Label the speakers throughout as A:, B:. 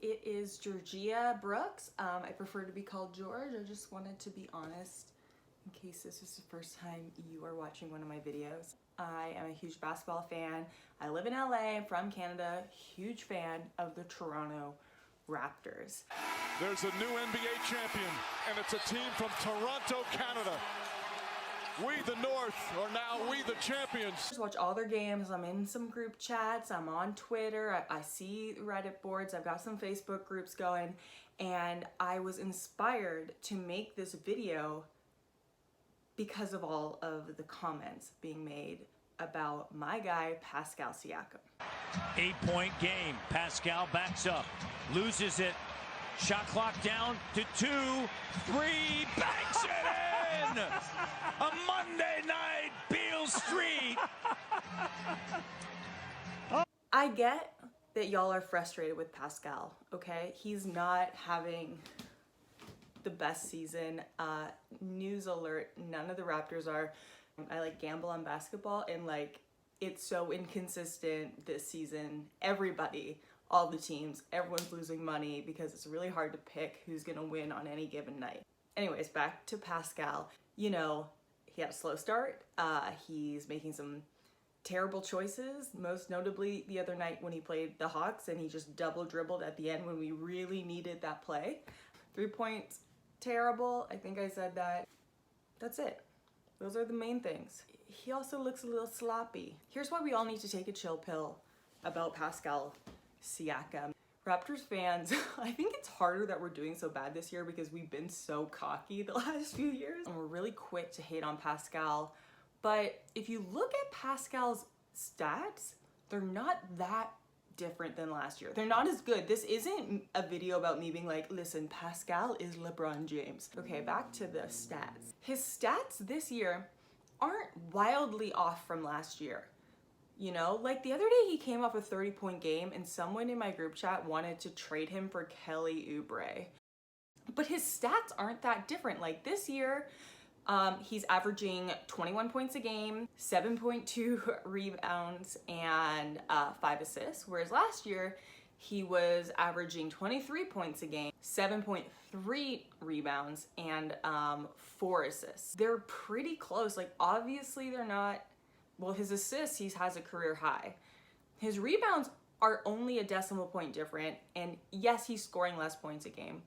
A: It is Georgia Brooks. I prefer to be called George. I just wanted to be honest in case this is the first time you are watching one of my videos. I am a huge basketball fan. I live in LA, I'm from Canada, huge fan of the Toronto Raptors.
B: There's a new NBA champion, and it's a team from Toronto, Canada. We, the North, are now we, the champions.
A: Just watch all their games. I'm in some group chats. I'm on Twitter. I see Reddit boards. I've got some Facebook groups going. And I was inspired to make this video because of all of the comments being made about my guy, Pascal Siakam.
C: 8-point game. Pascal backs up, loses it. Shot clock down to 2, 3, banks it in! A Monday night Beale Street!
A: I get that y'all are frustrated with Pascal, okay? He's not having the best season. News alert, none of the Raptors are. I like gamble on basketball and like it's so inconsistent this season. Everybody, all the teams, everyone's losing money because it's really hard to pick who's gonna win on any given night. Anyways, back to Pascal. You know, he had a slow start. He's making some terrible choices, most notably the other night when he played the Hawks and he just double dribbled at the end when we really needed that play. 3 points, terrible. I think I said that. That's it. Those are the main things. He also looks a little sloppy. Here's why we all need to take a chill pill about Pascal Siakam. Raptors fans, I think it's harder that we're doing so bad this year because we've been so cocky the last few years and we're really quick to hate on Pascal. But if you look at Pascal's stats, they're not that different than last year. They're not as good. This isn't a video about me being like, listen, Pascal is LeBron James. Okay, back to the stats. His stats this year aren't wildly off from last year. You know, like the other day he came off a 30-point game and someone in my group chat wanted to trade him for Kelly Oubre. But his stats aren't that different. Like this year, he's averaging 21 points a game, 7.2 rebounds, and 5 assists. Whereas last year, he was averaging 23 points a game, 7.3 rebounds, and 4 assists. They're pretty close. Like obviously they're not, well, his assists, he has a career high. His rebounds are only a decimal point different, and yes, he's scoring less points a game.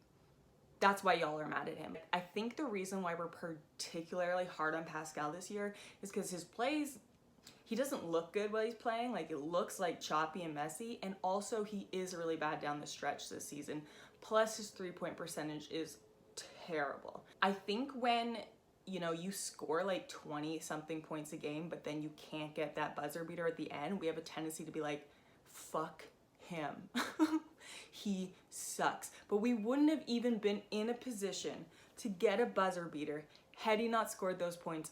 A: That's why y'all are mad at him. I think the reason why we're particularly hard on Pascal this year is because his plays, he doesn't look good while he's playing. Like it looks like choppy and messy. And also he is really bad down the stretch this season. Plus his 3-point percentage is terrible. I think when, you know, you score like 20 something points a game, but then you can't get that buzzer beater at the end, we have a tendency to be like, fuck him. He sucks. But we wouldn't have even been in a position to get a buzzer beater had he not scored those points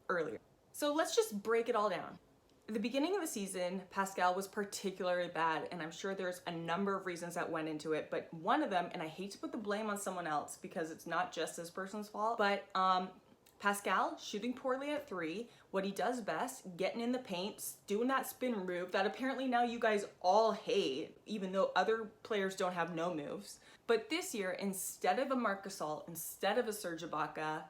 A: earlier. So let's just break it all down. At the beginning of the season, Pascal was particularly bad, and I'm sure there's a number of reasons that went into it, but one of them, and I hate to put the blame on someone else because it's not just this person's fault, but Pascal shooting poorly at 3, what he does best, getting in the paint, doing that spin move that apparently now you guys all hate, even though other players don't have no moves. But this year, instead of a Marc Gasol, instead of a Serge Ibaka,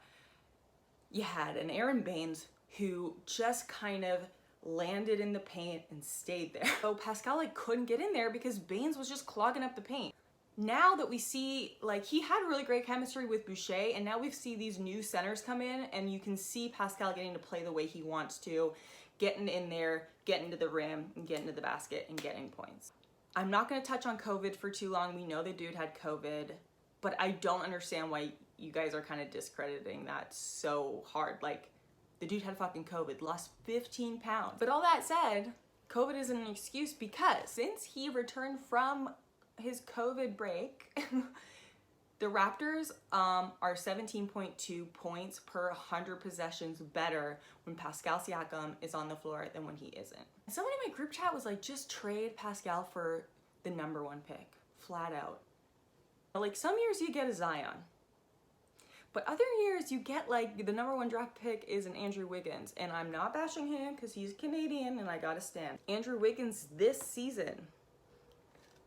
A: you had an Aaron Baines who just kind of landed in the paint and stayed there. So Pascal like couldn't get in there because Baines was just clogging up the paint. Now that we see, like, he had really great chemistry with Boucher, and now we see these new centers come in, and you can see Pascal getting to play the way he wants to, getting in there, getting to the rim, and getting to the basket, and getting points. I'm not going to touch on COVID for too long. We know the dude had COVID, but I don't understand why you guys are kind of discrediting that so hard. Like, the dude had fucking COVID, lost 15 pounds. But all that said, COVID isn't an excuse because since he returned from his COVID break, the Raptors are 17.2 points per 100 possessions better when Pascal Siakam is on the floor than when he isn't. Someone in my group chat was like, just trade Pascal for the #1 pick, flat out. Like some years you get a Zion, but other years you get like the #1 draft pick is an Andrew Wiggins, and I'm not bashing him because he's Canadian and I gotta stand. Andrew Wiggins this season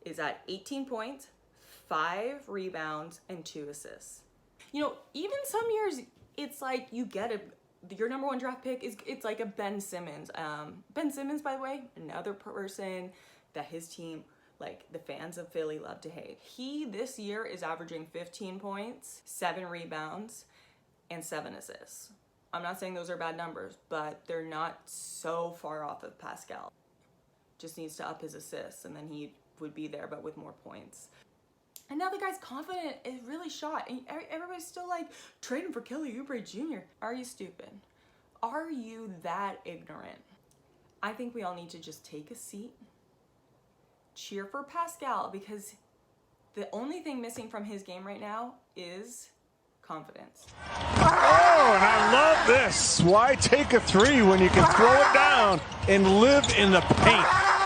A: is at 18 points, 5 rebounds and 2 assists. You know, even some years, it's like you get your number 1 draft pick it's like a Ben Simmons. Ben Simmons, by the way, another person that his team, like the fans of Philly, love to hate. He this year is averaging 15 points, 7 rebounds, and 7 assists. I'm not saying those are bad numbers, but they're not so far off of Pascal. Just needs to up his assists, and then he would be there, but with more points. And now the guy's confident, is really shot, and everybody's still like, trade him for Kelly Oubre Jr. Are you stupid? Are you that ignorant? I think we all need to just take a seat, cheer for Pascal, because the only thing missing from his game right now is confidence.
D: Oh, and I love this. Why take a 3 when you can throw it down and live in the paint?